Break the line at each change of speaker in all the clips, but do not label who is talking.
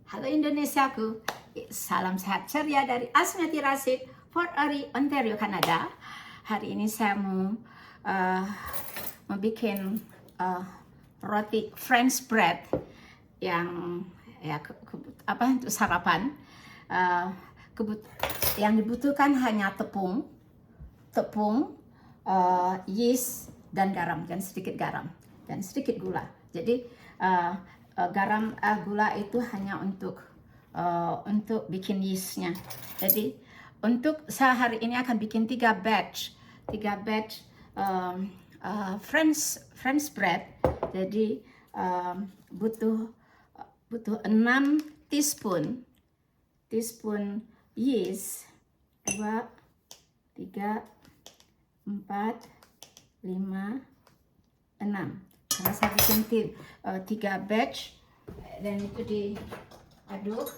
Halo Indonesiaku, salam sehat ceria dari Asmiati Rasid, Fort Erie, Ontario, Kanada. Hari ini saya mau membuat roti French bread yang ya untuk sarapan. Yang dibutuhkan hanya tepung, yeast dan garam, dan sedikit garam dan sedikit gula. Jadi gula itu hanya untuk bikin yeastnya. Jadi untuk saya hari ini akan bikin 3 batch French bread. Jadi butuh 6 teaspoon yeast, 2, 3, 4, 5, 6. Karena saya bikin 3 batch dan itu diaduk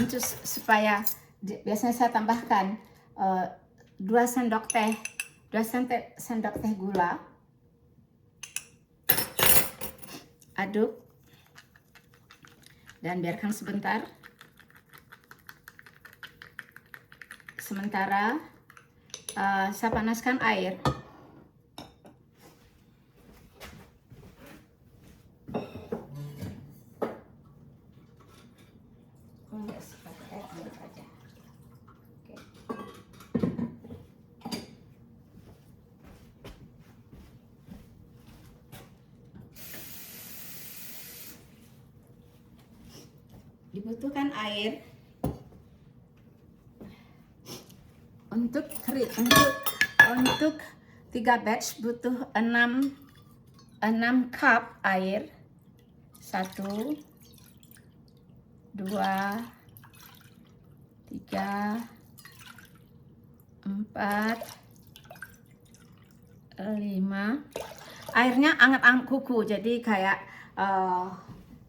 untuk supaya biasanya saya tambahkan 2 sendok teh gula. Aduk dan biarkan sebentar. Sementara saya panaskan air. Dibutuhkan air untuk 3 batch butuh 6 cup air. 1, 2, 3, 4, 5. Airnya anget-anget kuku, jadi kayak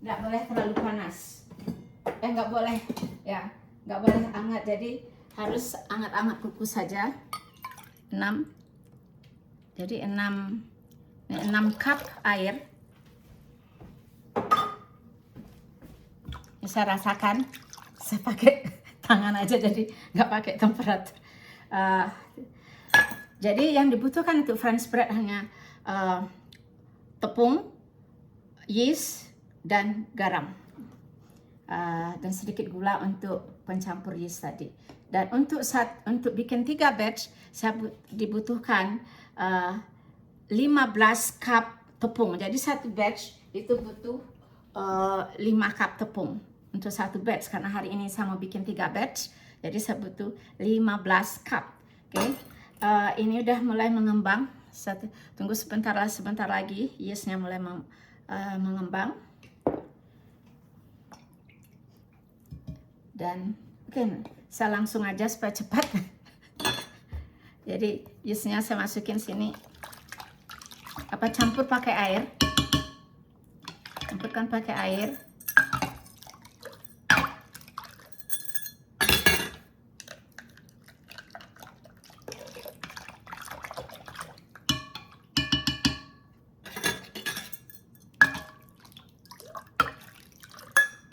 nggak boleh terlalu panas. Nggak boleh hangat, jadi harus hangat-hangat kuku saja. 6. Jadi 6 cup air. Ini saya rasakan, saya pakai tangan aja, jadi nggak pakai temperatur. Jadi yang dibutuhkan untuk French bread hanya tepung, yeast, dan garam. Dan sedikit gula untuk pencampur yeast tadi. Dan untuk bikin 3 batch saya dibutuhkan 15 cup tepung. Jadi 1 batch itu butuh 5 cup tepung untuk 1 batch, karena hari ini saya mau bikin 3 batch, jadi saya butuh 15 cup. Oke. Ini udah mulai mengembang. Tunggu sebentar lagi yeastnya mulai mengembang. Dan oke, saya langsung aja supaya cepat. Jadi yeastnya saya masukin sini. Campur pakai air. Campurkan pakai air.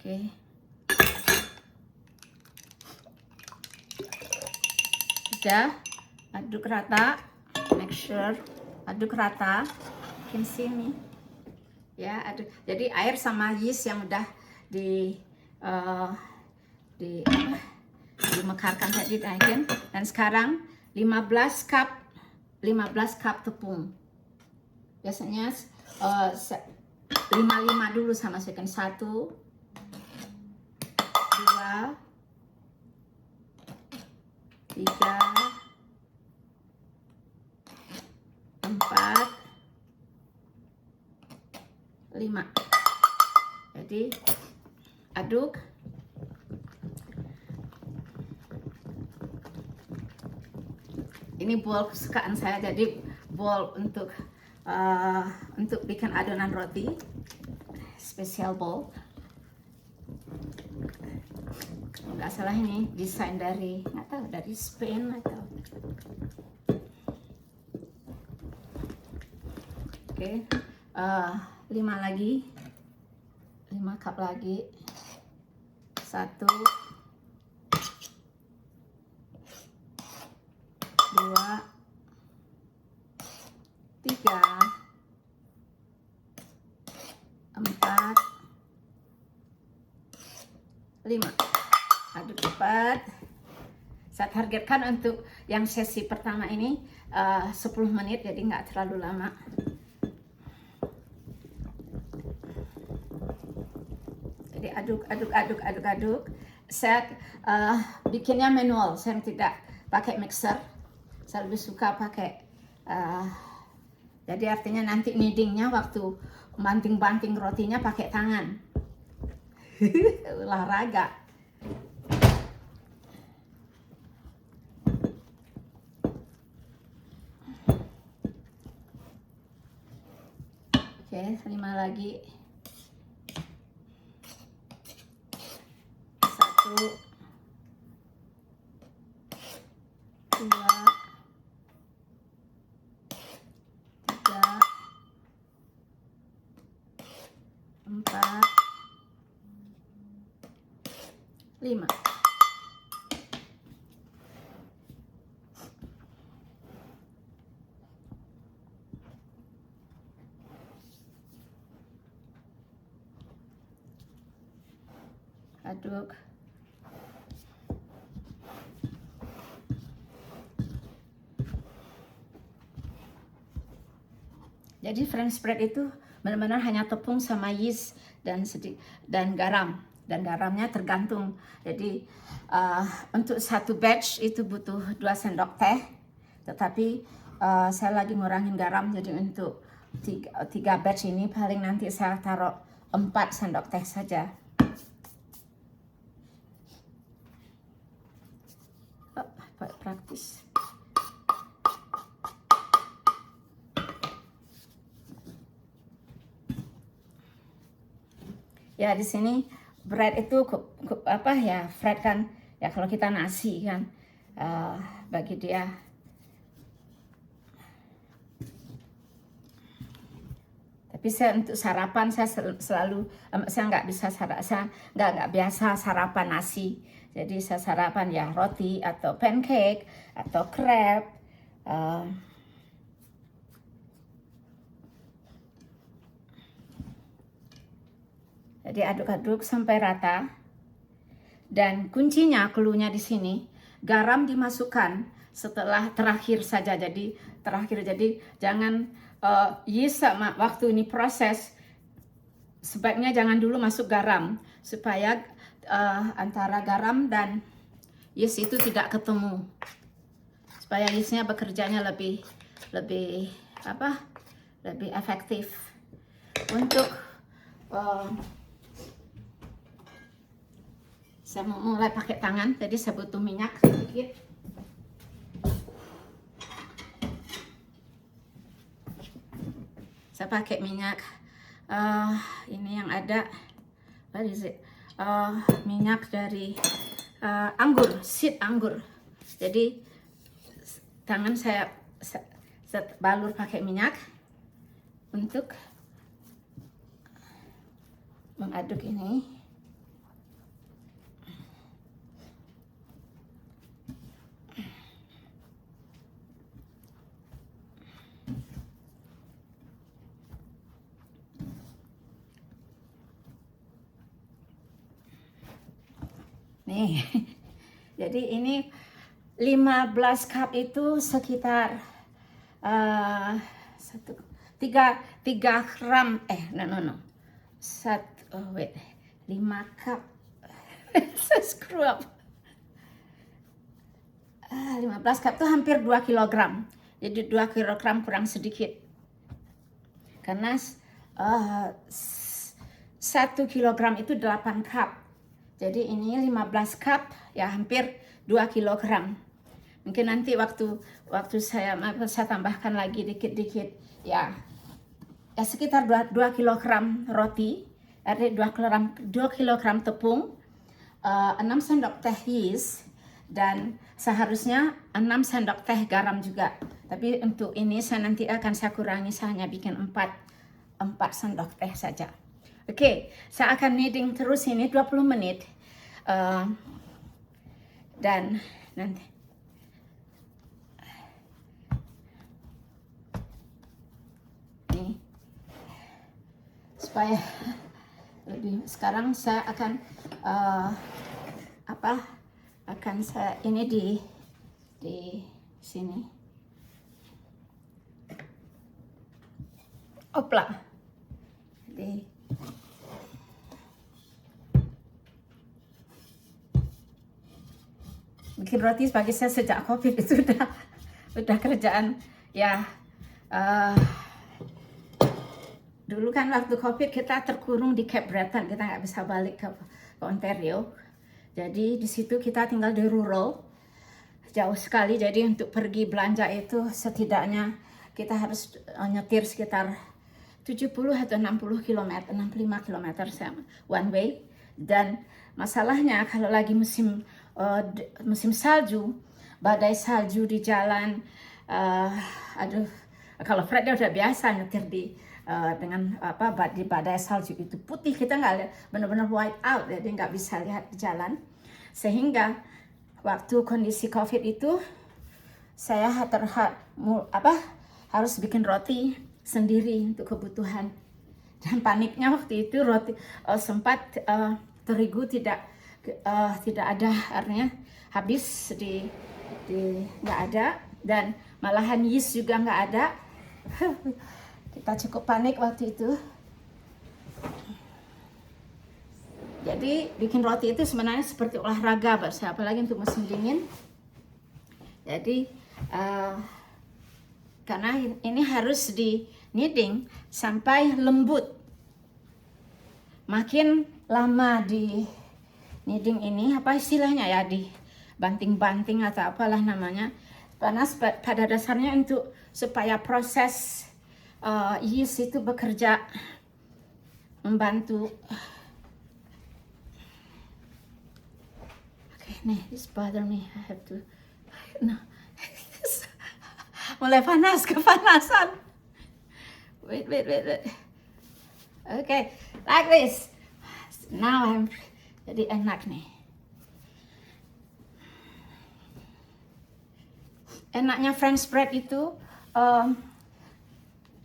Oke. Sudah, aduk rata, make sure aduk rata. You can see me. Ya, aduk. Jadi air sama yeast yang udah dimekarkan tadi naikin. Dan sekarang 15 cup tepung. Biasanya 5 dulu sama masukkan 1, 2, 3, 4, 5. Jadi aduk. Ini bowl kesukaan saya, jadi bowl untuk bikin adonan roti, special bowl. Nggak salah ini desain dari Spain atau. Oke. 5 5 cup lagi. 1, 2, 3, 4, 5. Aduk cepat. Saya targetkan untuk yang sesi pertama ini 10 menit, jadi nggak terlalu lama. Jadi aduk. Saya bikinnya manual, saya tidak pakai mixer. Saya lebih suka pakai, jadi artinya nanti kneadingnya waktu banting-banting rotinya pakai tangan. Olahraga. Oke, 5 lagi. 1, 2, 3, 4, 5. Aduk. Jadi French bread itu benar-benar hanya tepung sama yeast dan garam. Dan garamnya tergantung. Jadi untuk satu batch itu butuh 2 sendok teh. Tetapi saya lagi ngurangin garam, jadi untuk 3 batch ini paling nanti saya taruh 4 sendok teh saja. Praktis. Ya, di sini bread itu apa ya, bread kan ya, kalau kita nasi kan bagi dia. Tapi saya untuk sarapan saya selalu saya nggak biasa sarapan nasi. Jadi saya sarapan ya roti atau pancake atau crepe. Jadi aduk-aduk sampai rata. Dan kuncinya, cluenya di sini, garam dimasukkan setelah terakhir saja. Jadi jangan yeast sama waktu ini proses, sebaiknya jangan dulu masuk garam supaya antara garam dan yeast itu tidak ketemu. Supaya yeastnya bekerjanya lebih efektif. Untuk saya mau mulai pakai tangan, jadi saya butuh minyak sedikit. Saya pakai minyak ini yang ada, what is it? Minyak dari anggur, seed anggur. Jadi tangan saya balur pakai minyak untuk mengaduk ini. Nih, jadi ini 15 cup itu sekitar 3 gram, 5 cup, saya screw up. 15 cup itu hampir 2 kilogram, jadi 2 kilogram kurang sedikit. Karena 1 kilogram itu 8 cup. Jadi ini 15 cup, ya hampir 2 kilogram. Mungkin nanti waktu saya tambahkan lagi dikit-dikit, ya sekitar 2 kilogram roti, ada 2 kilogram tepung, 6 sendok teh yeast, dan seharusnya 6 sendok teh garam juga. Tapi untuk ini saya nanti akan kurangi, saya hanya bikin 4 sendok teh saja. Oke, saya akan kneading terus ini 20 menit. Dan nanti nih supaya lebih, sekarang saya akan akan saya ini di sini. Opla. Di bikin roti bagi saya sejak COVID itu udah kerjaan ya. Dulu kan waktu COVID kita terkurung di Cape Breton, kita nggak bisa balik ke Ontario. Jadi di situ kita tinggal di rural, jauh sekali. Jadi untuk pergi belanja itu setidaknya kita harus nyetir sekitar 70 atau 60 km, 65 km one way. Dan masalahnya kalau lagi musim salju, badai salju di jalan, aduh, kalau Fred udah biasa nyetir dengan di badai salju itu putih, kita nggak lihat, benar-benar white out, jadi nggak bisa lihat di jalan. Sehingga waktu kondisi COVID itu saya harus bikin roti sendiri untuk kebutuhan. Dan paniknya waktu itu roti sempat terigu tidak ada, artinya habis nggak ada, dan malahan yeast juga nggak ada. Kita cukup panik waktu itu. Jadi bikin roti itu sebenarnya seperti olahraga buat saya, apalagi untuk musim dingin. Jadi karena ini harus di kneading sampai lembut. Makin lama di kneading ini, apa istilahnya ya, di banting-banting atau apalah namanya, panas pada dasarnya untuk supaya proses yeast itu bekerja, membantu. Nih, this bother me. I have to. No. Mulai panas, kepanasan. Wait. Okay, like this. Now jadi enak nih. Enaknya French bread itu,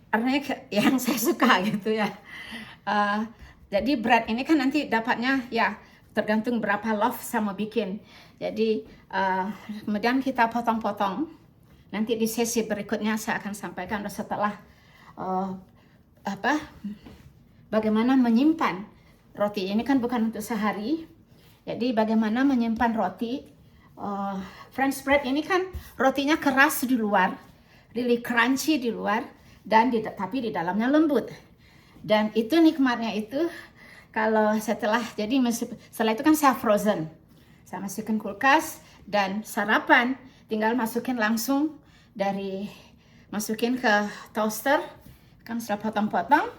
artinya yang saya suka gitu ya. Jadi bread ini kan nanti dapatnya ya tergantung berapa loaf sama bikin. Jadi kemudian kita potong-potong. Nanti di sesi berikutnya saya akan sampaikan setelah bagaimana menyimpan roti. Ini kan bukan untuk sehari. Jadi bagaimana menyimpan roti. French bread ini kan rotinya keras di luar, really crunchy di luar, dan tapi di dalamnya lembut. Dan itu nikmatnya itu. Kalau setelah itu kan saya frozen, saya masukin kulkas, dan sarapan tinggal masukin langsung masukin ke toaster, kan sudah potong-potong,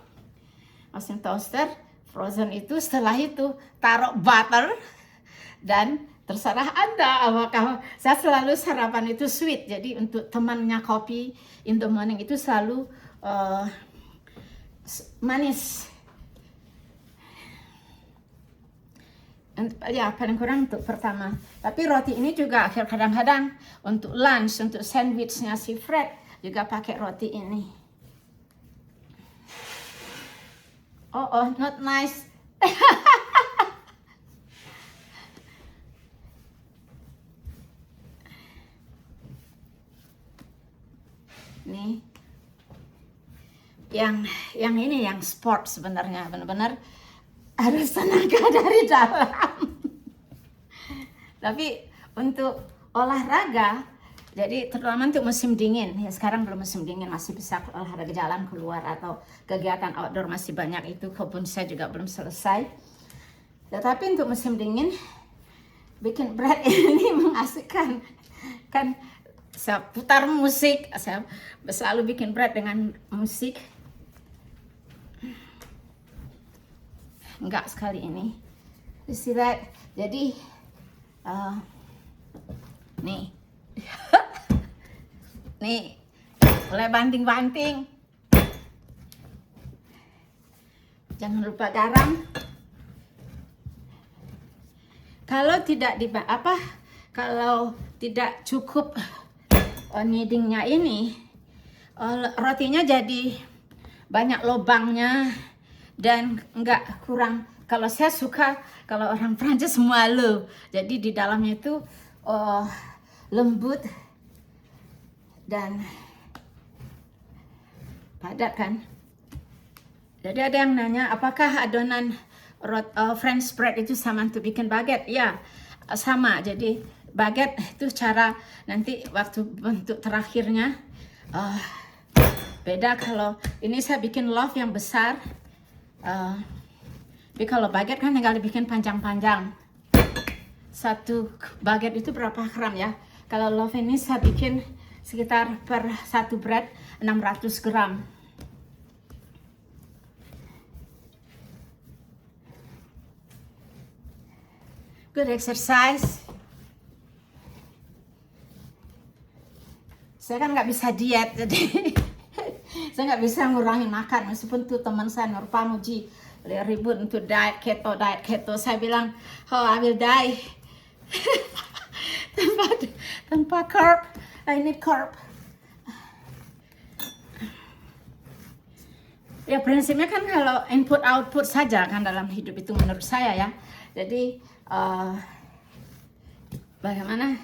masukin toaster, frozen itu. Setelah itu taruh butter, dan terserah Anda apakah, saya selalu sarapan itu sweet, jadi untuk temannya kopi in the morning itu selalu manis. Ya paling kurang untuk pertama. Tapi roti ini juga kadang-kadang untuk lunch, untuk sandwichnya si Fred juga pakai roti ini. Oh, not nice. Nih, yang ini yang sport sebenarnya, benar-benar harus tenaga dari dalam. Tapi untuk olahraga, jadi terutama untuk musim dingin, ya sekarang belum musim dingin, masih bisa olahraga jalan keluar atau kegiatan outdoor masih banyak, itu kebun saya juga belum selesai. Tetapi untuk musim dingin, bikin bread ini mengasihkan. Kan saya putar musik, saya selalu bikin bread dengan musik. Enggak sekali ini. You see that? Jadi nih. Nih. Mulai banting-banting. Jangan lupa garam. Kalau tidak kalau tidak cukup kneadingnya ini, rotinya jadi banyak lubangnya dan nggak kurang. Kalau saya suka, kalau orang Prancis moelleux, jadi di dalamnya itu lembut dan padat kan. Jadi ada yang nanya, apakah adonan French bread itu sama untuk bikin baguette? Ya, sama. Jadi baguette itu cara nanti waktu bentuk terakhirnya beda. Kalau ini saya bikin loaf yang besar, tapi kalau baguette kan tinggal dibikin panjang-panjang. Satu baguette itu berapa gram ya? Kalau loaf ini saya bikin sekitar per satu bread 600 gram. Good exercise. Saya kan nggak bisa diet, jadi saya nggak bisa ngurangin makan. Meskipun tuh teman saya Nur Pamuji ribut untuk diet keto. Saya bilang, oh I will die tanpa carb. I need carb. Ya prinsipnya kan kalau input output saja kan dalam hidup itu menurut saya ya. Jadi bagaimana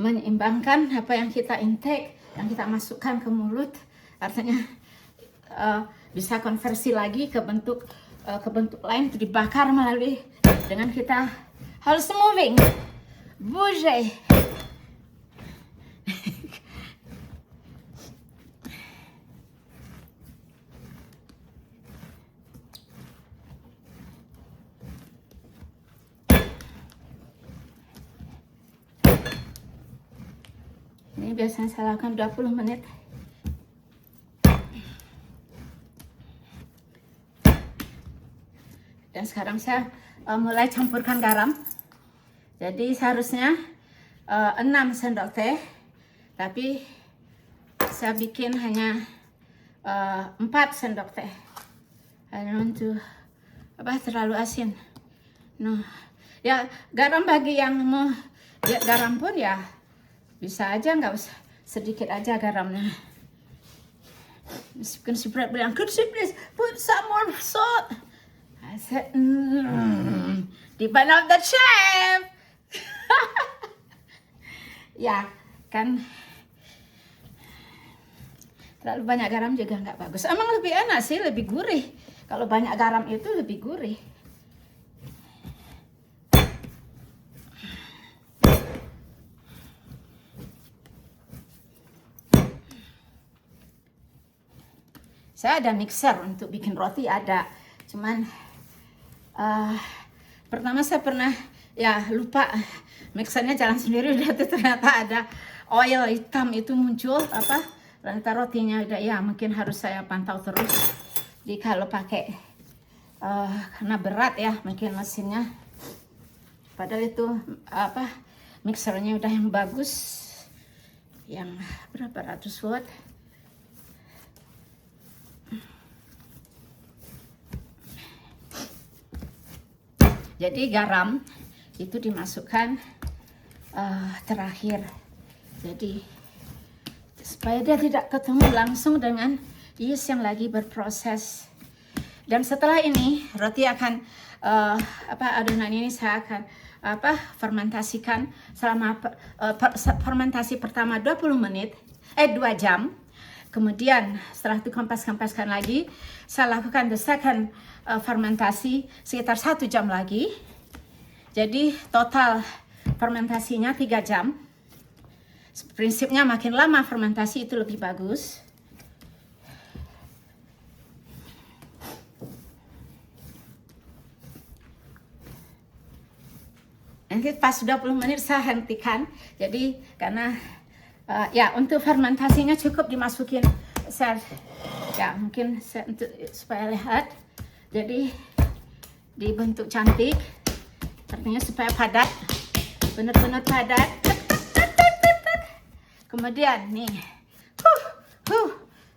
menyeimbangkan apa yang kita intake, yang kita masukkan ke mulut, artinya bisa konversi lagi ke bentuk lain, itu dibakar melalui dengan kita harus moving, bouger. Ini biasanya saya lakukan 20 menit. Dan sekarang saya mulai campurkan garam. Jadi seharusnya 6 sendok teh, tapi saya bikin hanya 4 sendok teh. I don't want to terlalu asin. No. Ya garam bagi yang mau garam pun ya bisa aja, nggak usah, sedikit aja garamnya. Meskipun si Brad bilang, could you please put some more salt? I said, depend on the chef. Ya kan, terlalu banyak garam juga nggak bagus. Emang lebih enak sih, lebih gurih. Kalau banyak garam itu lebih gurih. Saya ada mixer untuk bikin roti, ada. Cuman pertama saya pernah lupa mixernya jalan sendiri, udah tuh ternyata ada oil hitam itu muncul ternyata rotinya udah mungkin harus saya pantau terus. Jadi kalau pakai karena berat ya mungkin mesinnya, padahal itu mixernya udah yang bagus, yang berapa ratus watt. Jadi garam itu dimasukkan terakhir. Jadi supaya dia tidak ketemu langsung dengan yeast yang lagi berproses. Dan setelah ini roti akan adonan ini saya akan fermentasikan selama fermentasi pertama 20 menit 2 jam. Kemudian setelah itu kampas-kampaskan lagi, saya lakukan the second fermentasi sekitar 1 jam lagi. Jadi total fermentasinya 3 jam. Prinsipnya makin lama fermentasi itu lebih bagus. Nanti pas 20 menit saya hentikan. Jadi karena untuk fermentasinya cukup dimasukin mungkin untuk supaya lihat. Jadi dibentuk cantik, artinya supaya padat, benar-benar padat. Kemudian nih,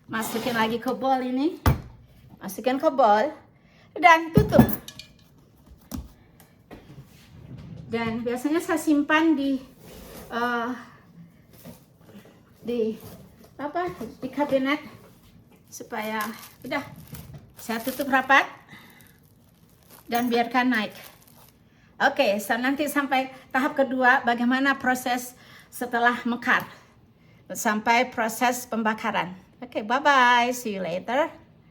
masukin lagi ke bowl ini, masukin ke bowl. dan tutup. Dan biasanya saya simpan di kabinet supaya udah saya tutup rapat dan biarkan naik. Oke, nanti sampai tahap kedua bagaimana proses setelah mekar sampai proses pembakaran. Oke, bye bye, see you later.